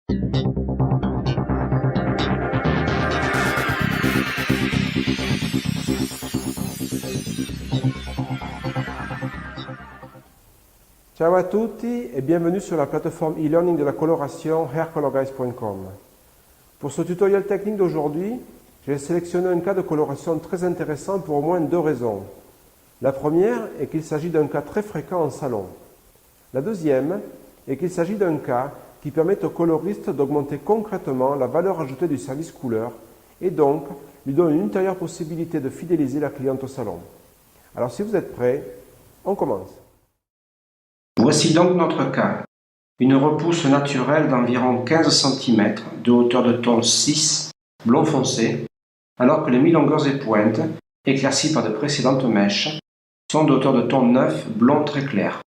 Ciao à tutti et bienvenue sur la plateforme e-learning de la coloration haircolorguys.com. Pour ce tutoriel technique d'aujourd'hui, j'ai sélectionné un cas de coloration très intéressant pour au moins deux raisons. La première est qu'il s'agit d'un cas très fréquent en salon. La deuxième est qu'il s'agit d'un cas qui permet au coloriste d'augmenter concrètement la valeur ajoutée du service couleur et donc lui donne une ultérieure possibilité de fidéliser la cliente au salon. Alors si vous êtes prêts, on commence. Voici donc notre cas. Une repousse naturelle d'environ 15 cm de hauteur de ton 6, blond foncé, alors que les mi-longueurs et pointes, éclaircies par de précédentes mèches, sont de hauteur de ton 9, blond très clair.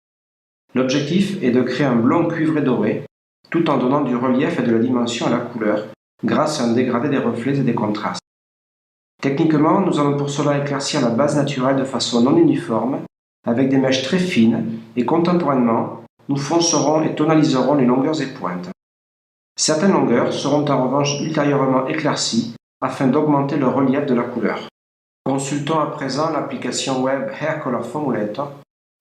L'objectif est de créer un blond cuivré doré, tout en donnant du relief et de la dimension à la couleur, grâce à un dégradé des reflets et des contrastes. Techniquement, nous allons pour cela éclaircir la base naturelle de façon non uniforme, avec des mèches très fines, et contemporainement, nous foncerons et tonaliserons les longueurs et pointes. Certaines longueurs seront en revanche ultérieurement éclaircies afin d'augmenter le relief de la couleur. Consultons à présent l'application web Hair Color Formulator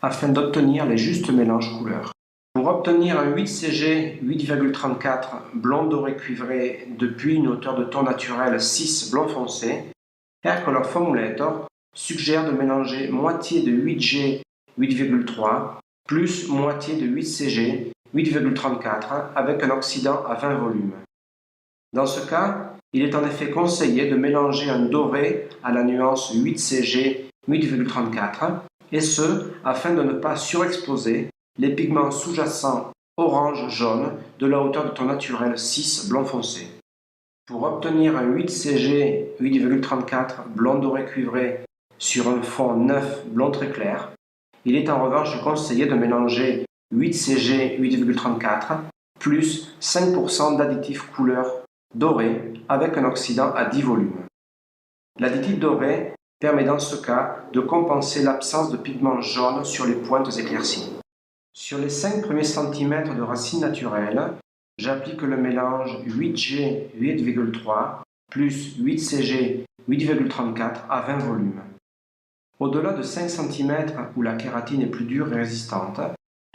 afin d'obtenir les justes mélanges couleurs. Pour obtenir un 8CG 8,34 blond doré cuivré depuis une hauteur de ton naturel 6 blond foncé, Hair Color Formulator suggère de mélanger moitié de 8G 8,3 plus moitié de 8CG 8,34 avec un oxydant à 20 volumes. Dans ce cas, il est en effet conseillé de mélanger un doré à la nuance 8CG 8,34 et ce, afin de ne pas surexposer les pigments sous-jacents orange-jaune de la hauteur de ton naturel 6 blond foncé. Pour obtenir un 8CG 8,34 blond doré cuivré sur un fond 9 blond très clair, il est en revanche conseillé de mélanger 8CG 8,34 plus 5% d'additif couleur doré avec un oxydant à 10 volumes. L'additif doré permet dans ce cas de compenser l'absence de pigments jaunes sur les pointes éclaircies. Sur les 5 premiers centimètres de racine naturelle, j'applique le mélange 8G 8,3 plus 8CG 8,34 à 20 volumes. Au-delà de 5 cm où la kératine est plus dure et résistante,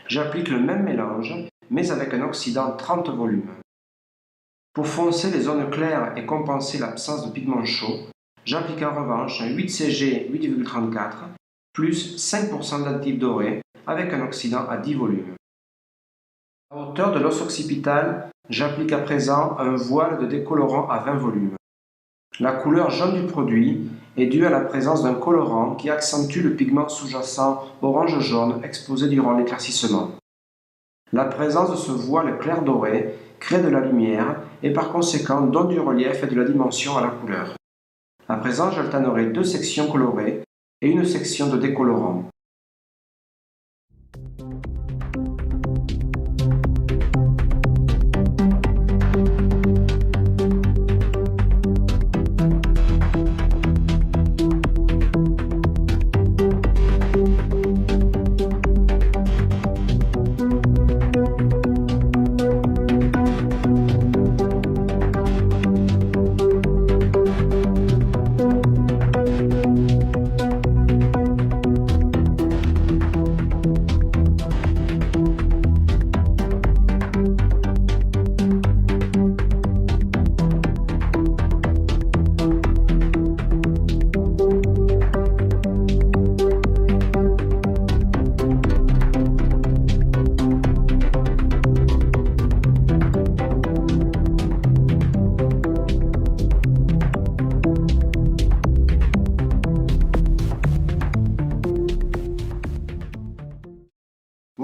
j'applique le même mélange, mais avec un oxydant 30 volumes. Pour foncer les zones claires et compenser l'absence de pigments chauds, j'applique en revanche un 8CG 8,34 plus 5% d'additif doré avec un oxydant à 10 volumes. À hauteur de l'os occipital, j'applique à présent un voile de décolorant à 20 volumes. La couleur jaune du produit est due à la présence d'un colorant qui accentue le pigment sous-jacent orange-jaune exposé durant l'éclaircissement. La présence de ce voile clair doré crée de la lumière et par conséquent donne du relief et de la dimension à la couleur. À présent, j'alternerai deux sections colorées et une section de décolorant.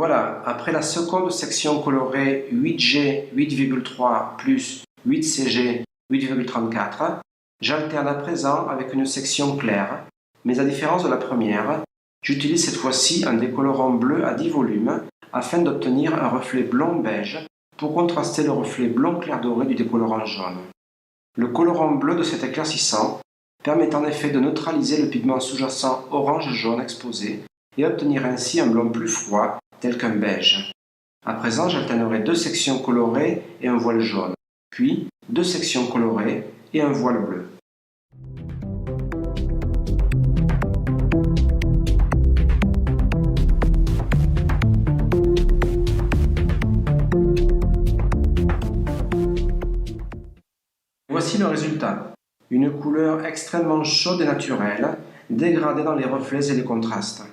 Voilà, après la seconde section colorée 8G 8,3 plus 8CG 8,34, j'alterne à présent avec une section claire, mais à différence de la première, j'utilise cette fois-ci un décolorant bleu à 10 volumes afin d'obtenir un reflet blond-beige pour contraster le reflet blond clair doré du décolorant jaune. Le colorant bleu de cet éclaircissant permet en effet de neutraliser le pigment sous-jacent orange-jaune exposé et obtenir ainsi un blond plus froid tel qu'un beige. À présent, j'alternerai 2 sections colorées et un voile jaune, puis 2 sections colorées et un voile bleu. Voici le résultat. Une couleur extrêmement chaude et naturelle, dégradée dans les reflets et les contrastes.